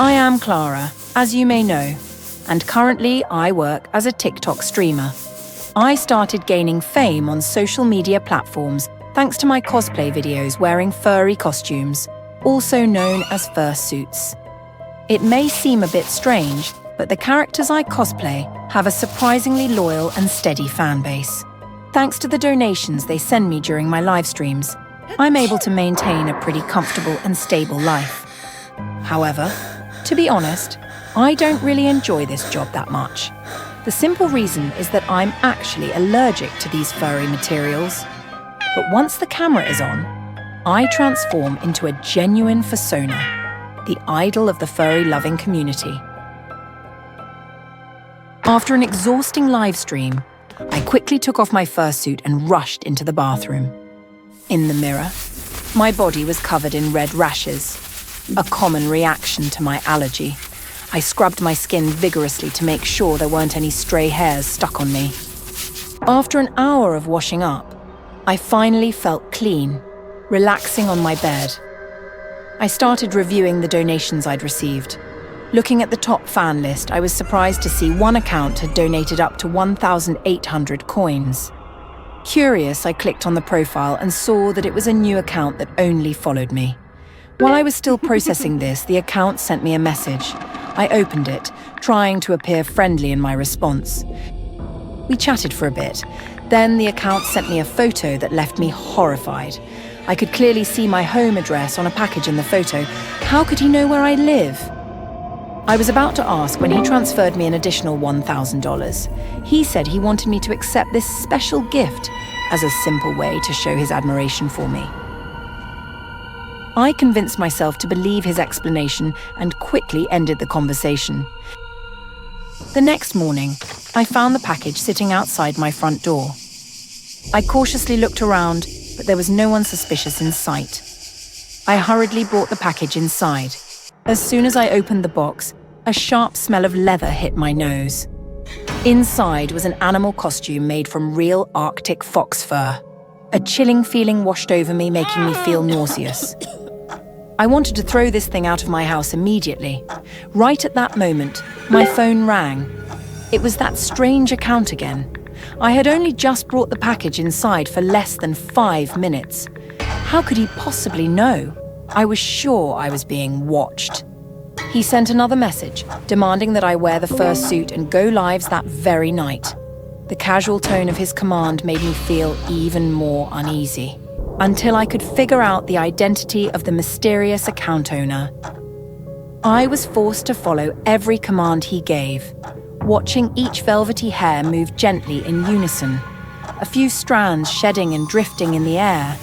I am Clara, as you may know, and currently I work as a TikTok streamer. I started gaining fame on social media platforms thanks to my cosplay videos wearing furry costumes, also known as fursuits. It may seem a bit strange, but the characters I cosplay have a surprisingly loyal and steady fan base. Thanks to the donations they send me during my live streams, I'm able to maintain a pretty comfortable and stable life. However, to be honest, I don't really enjoy this job that much. The simple reason is that I'm actually allergic to these furry materials. But once the camera is on, I transform into a genuine fursona, the idol of the furry-loving community. After an exhausting live stream, I quickly took off my fursuit and rushed into the bathroom. In the mirror, my body was covered in red rashes, a common reaction to my allergy. I scrubbed my skin vigorously to make sure there weren't any stray hairs stuck on me. After an hour of washing up, I finally felt clean, relaxing on my bed. I started reviewing the donations I'd received. Looking at the top fan list, I was surprised to see one account had donated up to 1,800 coins. Curious, I clicked on the profile and saw that it was a new account that only followed me. While I was still processing this, the account sent me a message. I opened it, trying to appear friendly in my response. We chatted for a bit. Then the account sent me a photo that left me horrified. I could clearly see my home address on a package in the photo. How could he know where I live? I was about to ask when he transferred me an additional $1,000. He said he wanted me to accept this special gift as a simple way to show his admiration for me. I convinced myself to believe his explanation and quickly ended the conversation. The next morning, I found the package sitting outside my front door. I cautiously looked around, but there was no one suspicious in sight. I hurriedly brought the package inside. As soon as I opened the box, a sharp smell of leather hit my nose. Inside was an animal costume made from real Arctic fox fur. A chilling feeling washed over me, making me feel nauseous. I wanted to throw this thing out of my house immediately. Right at that moment, my phone rang. It was that strange account again. I had only just brought the package inside for less than 5 minutes. How could he possibly know? I was sure I was being watched. He sent another message, demanding that I wear the fursuit and go lives that very night. The casual tone of his command made me feel even more uneasy, until I could figure out the identity of the mysterious account owner. I was forced to follow every command he gave, watching each velvety hair move gently in unison, a few strands shedding and drifting in the air.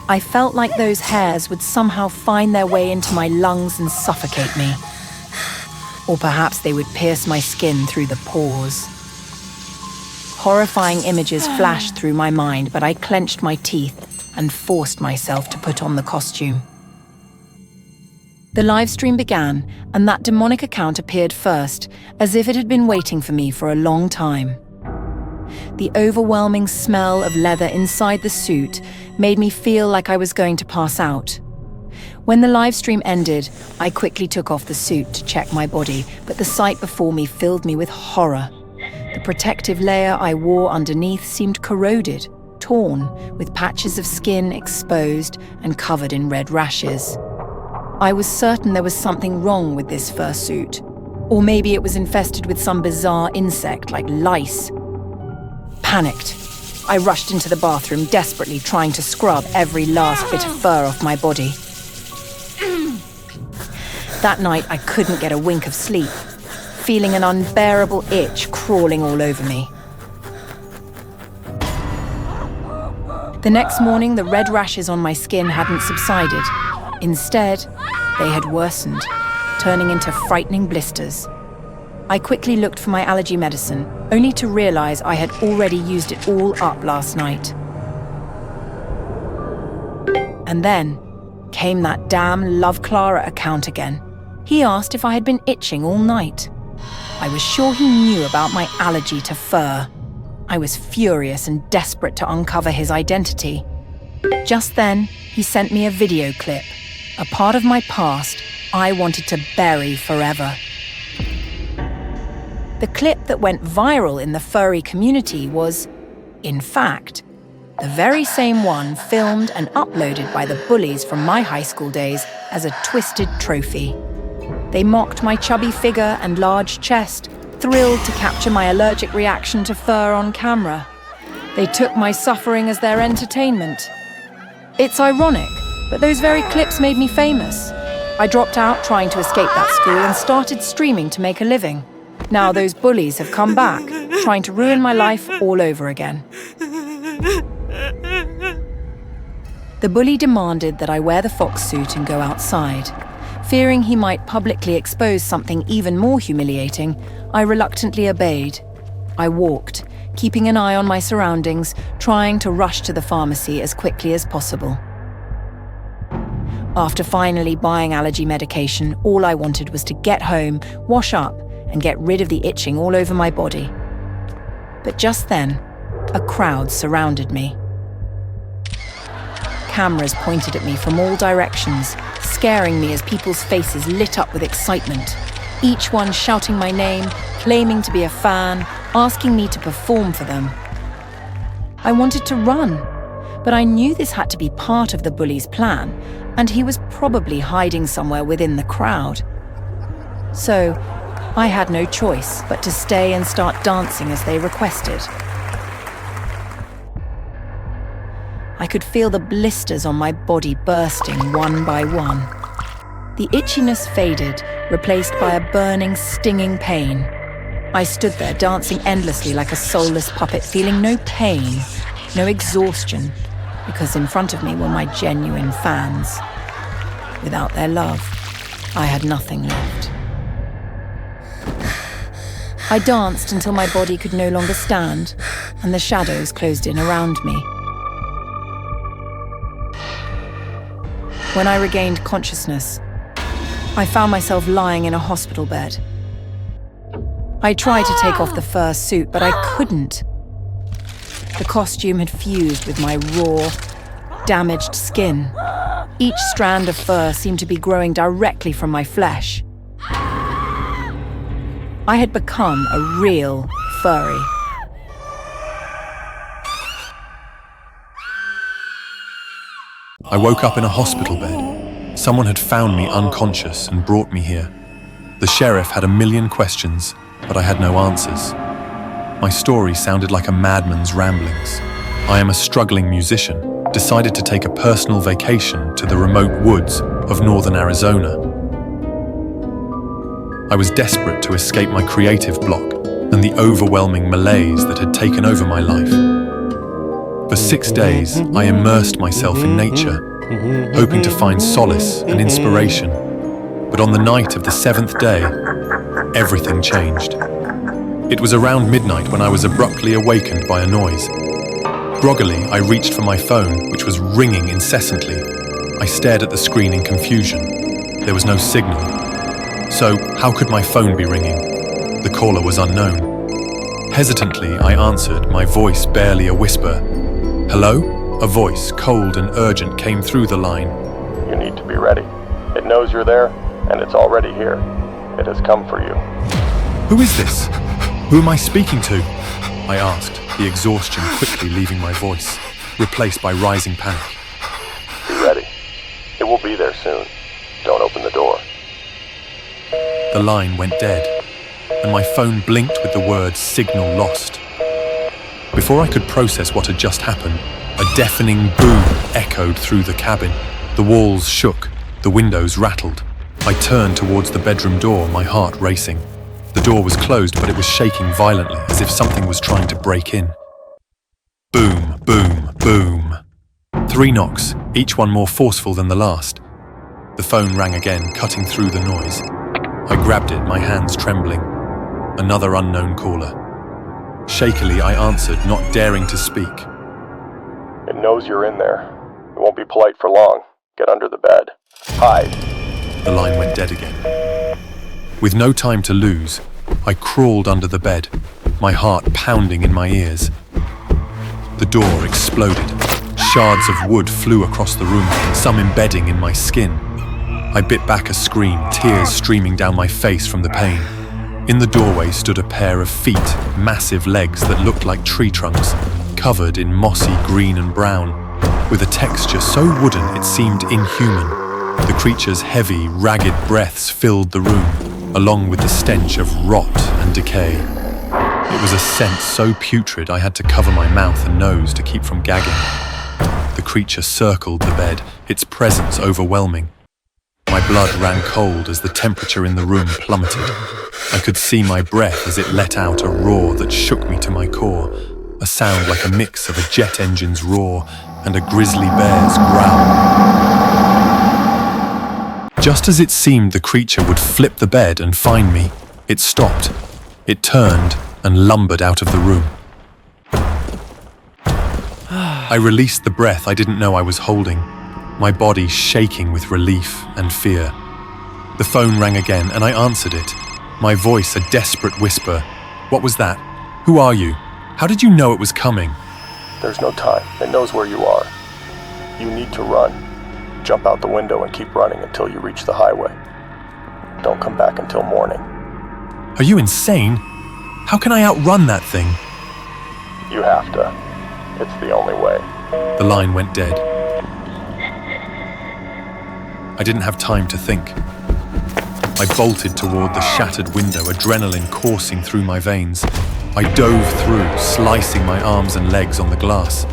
I felt like those hairs would somehow find their way into my lungs and suffocate me. Or perhaps they would pierce my skin through the pores. Horrifying images flashed through my mind, but I clenched my teeth and forced myself to put on the costume. The live stream began, and that demonic account appeared first, as if it had been waiting for me for a long time. The overwhelming smell of leather inside the suit made me feel like I was going to pass out. When the live stream ended, I quickly took off the suit to check my body, but the sight before me filled me with horror. The protective layer I wore underneath seemed corroded, torn, with patches of skin exposed and covered in red rashes. I was certain there was something wrong with this fursuit, or maybe it was infested with some bizarre insect like lice. Panicked, I rushed into the bathroom, desperately trying to scrub every last bit of fur off my body. That night, I couldn't get a wink of sleep, feeling an unbearable itch crawling all over me. The next morning, the red rashes on my skin hadn't subsided. Instead, they had worsened, turning into frightening blisters. I quickly looked for my allergy medicine, only to realize I had already used it all up last night. And then came that damn Love Clara account again. He asked if I had been itching all night. I was sure he knew about my allergy to fur. I was furious and desperate to uncover his identity. Just then, he sent me a video clip, a part of my past I wanted to bury forever. The clip that went viral in the furry community was, in fact, the very same one filmed and uploaded by the bullies from my high school days as a twisted trophy. They mocked my chubby figure and large chest, thrilled to capture my allergic reaction to fur on camera. They took my suffering as their entertainment. It's ironic, but those very clips made me famous. I dropped out trying to escape that school and started streaming to make a living. Now those bullies have come back, trying to ruin my life all over again. The bully demanded that I wear the fox suit and go outside. Fearing he might publicly expose something even more humiliating, I reluctantly obeyed. I walked, keeping an eye on my surroundings, trying to rush to the pharmacy as quickly as possible. After finally buying allergy medication, all I wanted was to get home, wash up, and get rid of the itching all over my body. But just then, a crowd surrounded me. Cameras pointed at me from all directions, scaring me as people's faces lit up with excitement, each one shouting my name, claiming to be a fan, asking me to perform for them. I wanted to run, but I knew this had to be part of the bully's plan, and he was probably hiding somewhere within the crowd. So, I had no choice but to stay and start dancing as they requested. I could feel the blisters on my body bursting one by one. The itchiness faded, replaced by a burning, stinging pain. I stood there dancing endlessly like a soulless puppet, feeling no pain, no exhaustion, because in front of me were my genuine fans. Without their love, I had nothing left. I danced until my body could no longer stand, and the shadows closed in around me. When I regained consciousness, I found myself lying in a hospital bed. I tried to take off the fur suit, but I couldn't. The costume had fused with my raw, damaged skin. Each strand of fur seemed to be growing directly from my flesh. I had become a real furry. I woke up in a hospital bed. Someone had found me unconscious and brought me here. The sheriff had a million questions, but I had no answers. My story sounded like a madman's ramblings. I am a struggling musician, decided to take a personal vacation to the remote woods of northern Arizona. I was desperate to escape my creative block and the overwhelming malaise that had taken over my life. For 6 days, I immersed myself in nature, hoping to find solace and inspiration. But on the night of the 7th day, everything changed. It was around midnight when I was abruptly awakened by a noise. Groggily, I reached for my phone, which was ringing incessantly. I stared at the screen in confusion. There was no signal. So, how could my phone be ringing? The caller was unknown. Hesitantly, I answered, my voice barely a whisper. "Hello?" A voice, cold and urgent, came through the line. "You need to be ready. It knows you're there, and it's already here. It has come for you." Who is this? Who am I speaking to? I asked, the exhaustion quickly leaving my voice, replaced by rising panic. Be ready. It will be there soon. Don't open the door. The line went dead, and my phone blinked with the words "signal lost." Before I could process what had just happened, a deafening boom echoed through the cabin. The walls shook, the windows rattled. I turned towards the bedroom door, my heart racing. The door was closed, but it was shaking violently, as if something was trying to break in. Boom, boom, boom. 3 knocks, each one more forceful than the last. The phone rang again, cutting through the noise. I grabbed it, my hands trembling. Another unknown caller. Shakily, I answered, not daring to speak. It knows you're in there. It won't be polite for long. Get under the bed. Hide. The line went dead again. With no time to lose, I crawled under the bed, my heart pounding in my ears. The door exploded. Shards of wood flew across the room, some embedding in my skin. I bit back a scream, tears streaming down my face from the pain. In the doorway stood a pair of feet, massive legs that looked like tree trunks, covered in mossy green and brown, with a texture so wooden it seemed inhuman. The creature's heavy, ragged breaths filled the room, along with the stench of rot and decay. It was a scent so putrid I had to cover my mouth and nose to keep from gagging. The creature circled the bed, its presence overwhelming. My blood ran cold as the temperature in the room plummeted. I could see my breath as it let out a roar that shook me to my core, a sound like a mix of a jet engine's roar and a grizzly bear's growl. Just as it seemed the creature would flip the bed and find me, it stopped. It turned and lumbered out of the room. I released the breath I didn't know I was holding, my body shaking with relief and fear. The phone rang again and I answered it, my voice a desperate whisper. What was that? Who are you? How did you know it was coming? There's no time. It knows where you are. You need to run. Jump out the window and keep running until you reach the highway. Don't come back until morning. Are you insane? How can I outrun that thing? You have to. It's the only way. The line went dead. I didn't have time to think. I bolted toward the shattered window, adrenaline coursing through my veins. I dove through, slicing my arms and legs on the glass.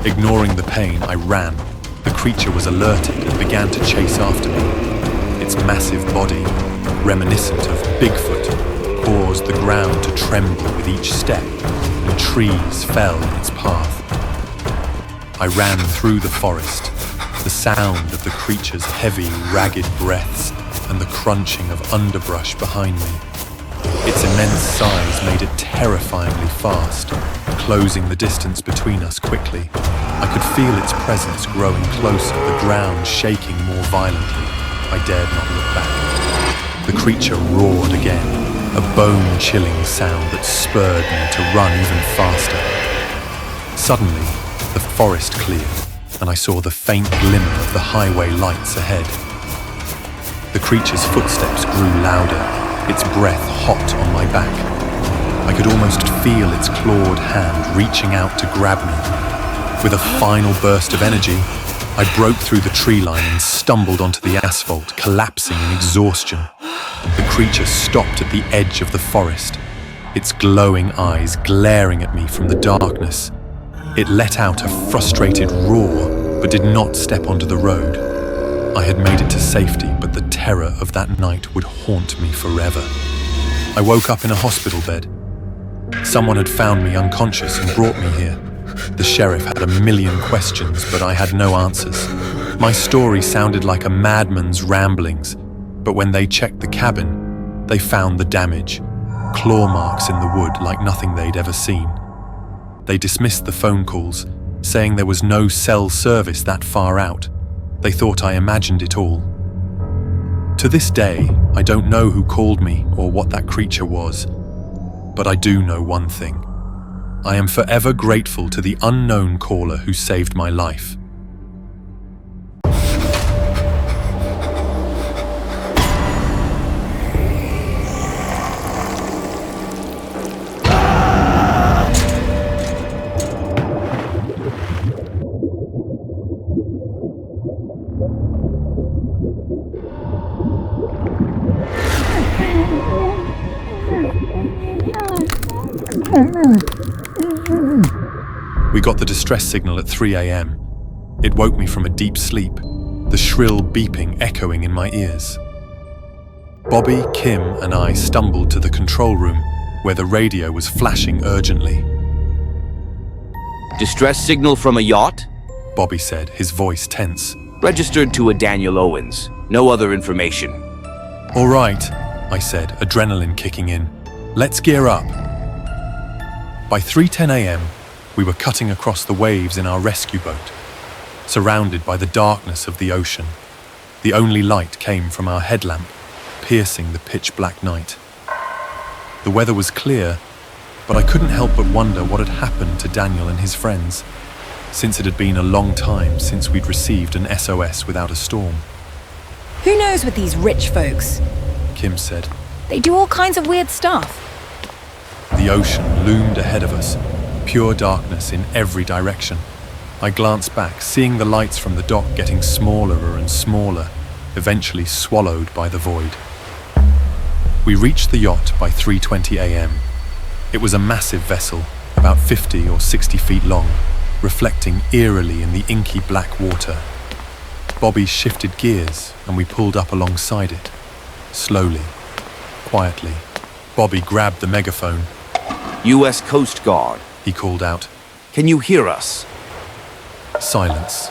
Ignoring the pain, I ran. The creature was alerted and began to chase after me. Its massive body, reminiscent of Bigfoot, caused the ground to tremble with each step, and trees fell in its path. I ran through the forest, the sound of the creature's heavy, ragged breaths and the crunching of underbrush behind me. Its immense size made it terrifyingly fast, closing the distance between us quickly. I could feel its presence growing closer, the ground shaking more violently. I dared not look back. The creature roared again, a bone-chilling sound that spurred me to run even faster. Suddenly, the forest cleared, and I saw the faint glimmer of the highway lights ahead. The creature's footsteps grew louder, its breath hot on my back. I could almost feel its clawed hand reaching out to grab me. With a final burst of energy, I broke through the tree line and stumbled onto the asphalt, collapsing in exhaustion. The creature stopped at the edge of the forest, its glowing eyes glaring at me from the darkness. It let out a frustrated roar, but did not step onto the road. I had made it to safety, but the terror of that night would haunt me forever. I woke up in a hospital bed. Someone had found me unconscious and brought me here. The sheriff had a million questions, but I had no answers. My story sounded like a madman's ramblings, but when they checked the cabin, they found the damage, claw marks in the wood like nothing they'd ever seen. They dismissed the phone calls, saying there was no cell service that far out. They thought I imagined it all. To this day, I don't know who called me or what that creature was, but I do know one thing. I am forever grateful to the unknown caller who saved my life. We got the distress signal at 3 a.m. It woke me from a deep sleep, the shrill beeping echoing in my ears. Bobby, Kim, and I stumbled to the control room where the radio was flashing urgently. Distress signal from a yacht? Bobby said, his voice tense. Registered to a Daniel Owens. No other information. All right, I said, adrenaline kicking in. Let's gear up. By 3:10 a.m., we were cutting across the waves in our rescue boat, surrounded by the darkness of the ocean. The only light came from our headlamp, piercing the pitch-black night. The weather was clear, but I couldn't help but wonder what had happened to Daniel and his friends, since it had been a long time since we'd received an SOS without a storm. Who knows with these rich folks? Kim said. They do all kinds of weird stuff. The ocean loomed ahead of us, pure darkness in every direction. I glanced back, seeing the lights from the dock getting smaller and smaller, eventually swallowed by the void. We reached the yacht by 3:20 a.m. It was a massive vessel, about 50 or 60 feet long, reflecting eerily in the inky black water. Bobby shifted gears and we pulled up alongside it. Slowly, quietly, Bobby grabbed the megaphone. U.S. Coast Guard. He called out. Can you hear us? Silence.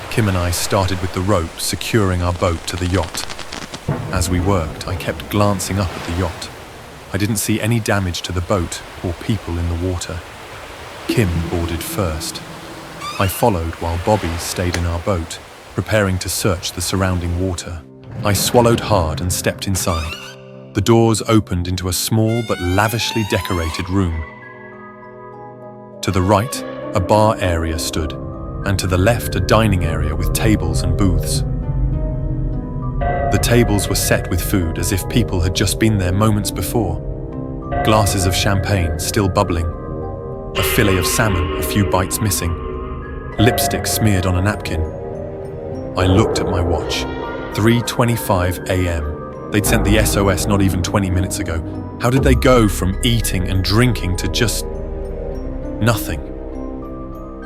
Kim and I started with the rope securing our boat to the yacht. As we worked, I kept glancing up at the yacht. I didn't see any damage to the boat or people in the water. Kim boarded first. I followed while Bobby stayed in our boat, preparing to search the surrounding water. I swallowed hard and stepped inside. The doors opened into a small but lavishly decorated room. To the right, a bar area stood, and to the left a dining area with tables and booths. The tables were set with food as if people had just been there moments before. Glasses of champagne still bubbling, a fillet of salmon a few bites missing, lipstick smeared on a napkin. I looked at my watch. 3:25 a.m. They'd sent the SOS not even 20 minutes ago. How did they go from eating and drinking to just nothing?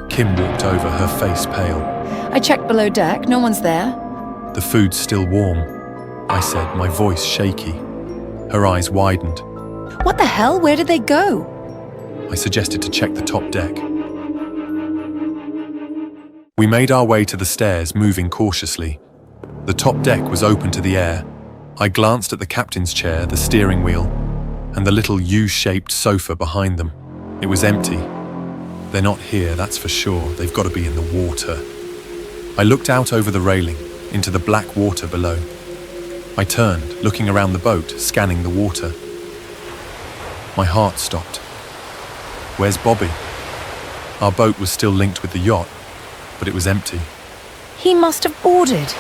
Kim walked over, her face pale. I checked below deck, no one's there. The food's still warm, I said, my voice shaky. Her eyes widened. What the hell? Where did they go? I suggested to check the top deck. We made our way to the stairs, moving cautiously. The top deck was open to the air. I glanced at the captain's chair, the steering wheel, and the little U-shaped sofa behind them. It was empty. They're not here, that's for sure. They've got to be in the water. I looked out over the railing, into the black water below. I turned, looking around the boat, scanning the water. My heart stopped. Where's Bobby? Our boat was still linked with the yacht, but it was empty. He must have boarded.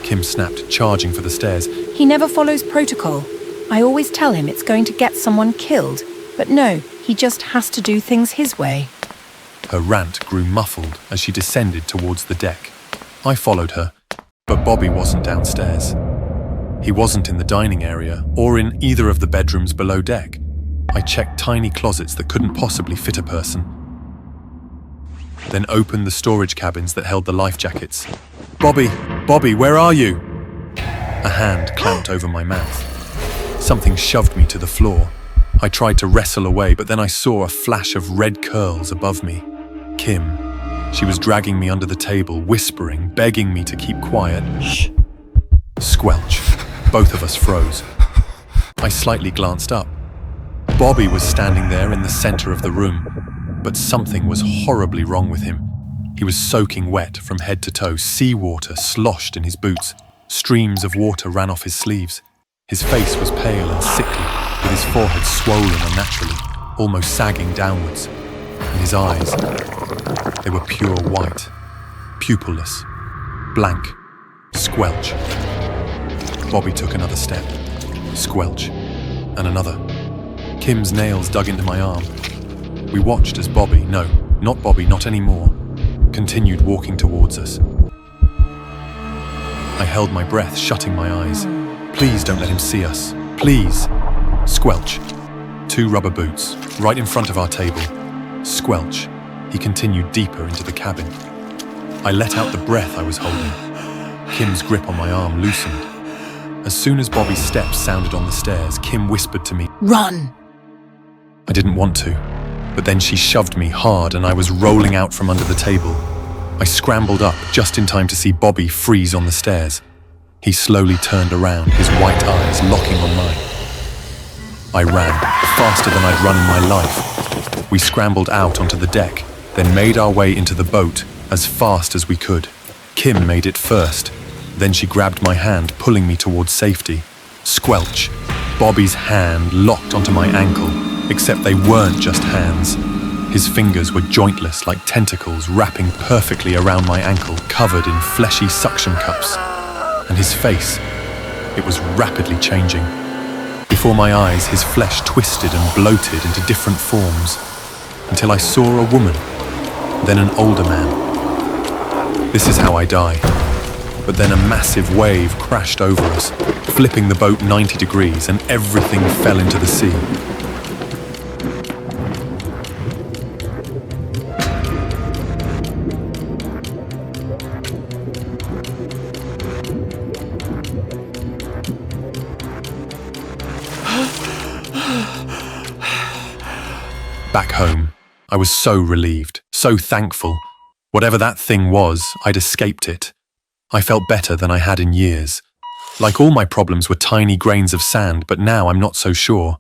Kim snapped, charging for the stairs. He never follows protocol. I always tell him it's going to get someone killed, but no, he just has to do things his way. Her rant grew muffled as she descended towards the deck. I followed her, but Bobby wasn't downstairs. He wasn't in the dining area or in either of the bedrooms below deck. I checked tiny closets that couldn't possibly fit a person. Then opened the storage cabins that held the life jackets. Bobby, where are you? A hand clamped over my mouth. Something shoved me to the floor. I tried to wrestle away, but then I saw a flash of red curls above me. Kim. She was dragging me under the table, whispering, begging me to keep quiet. Shh. Squelch. Both of us froze. I slightly glanced up. Bobby was standing there in the center of the room, but something was horribly wrong with him. He was soaking wet from head to toe, seawater sloshed in his boots. Streams of water ran off his sleeves. His face was pale and sickly, with his forehead swollen unnaturally, almost sagging downwards. And his eyes, they were pure white, pupilless, blank. Squelch. Bobby took another step. Squelch. And another. Kim's nails dug into my arm. We watched as Bobby, no, not Bobby, not anymore, continued walking towards us. I held my breath, shutting my eyes. Please don't let him see us. Please. Squelch. 2 rubber boots, right in front of our table. Squelch. He continued deeper into the cabin. I let out the breath I was holding. Kim's grip on my arm loosened. As soon as Bobby's steps sounded on the stairs, Kim whispered to me, Run! I didn't want to, but then she shoved me hard and I was rolling out from under the table. I scrambled up just in time to see Bobby freeze on the stairs. He slowly turned around, his white eyes locking on mine. I ran, faster than I'd run in my life. We scrambled out onto the deck, then made our way into the boat as fast as we could. Kim made it first. Then she grabbed my hand, pulling me towards safety. Squelch. Bobby's hand locked onto my ankle, except they weren't just hands. His fingers were jointless like tentacles wrapping perfectly around my ankle, covered in fleshy suction cups. And his face, it was rapidly changing. Before my eyes, his flesh twisted and bloated into different forms, until I saw a woman, then an older man. This is how I die. But then a massive wave crashed over us, flipping the boat 90 degrees, and everything fell into the sea. Back home, I was so relieved, so thankful. Whatever that thing was, I'd escaped it. I felt better than I had in years. Like all my problems were tiny grains of sand, but now I'm not so sure.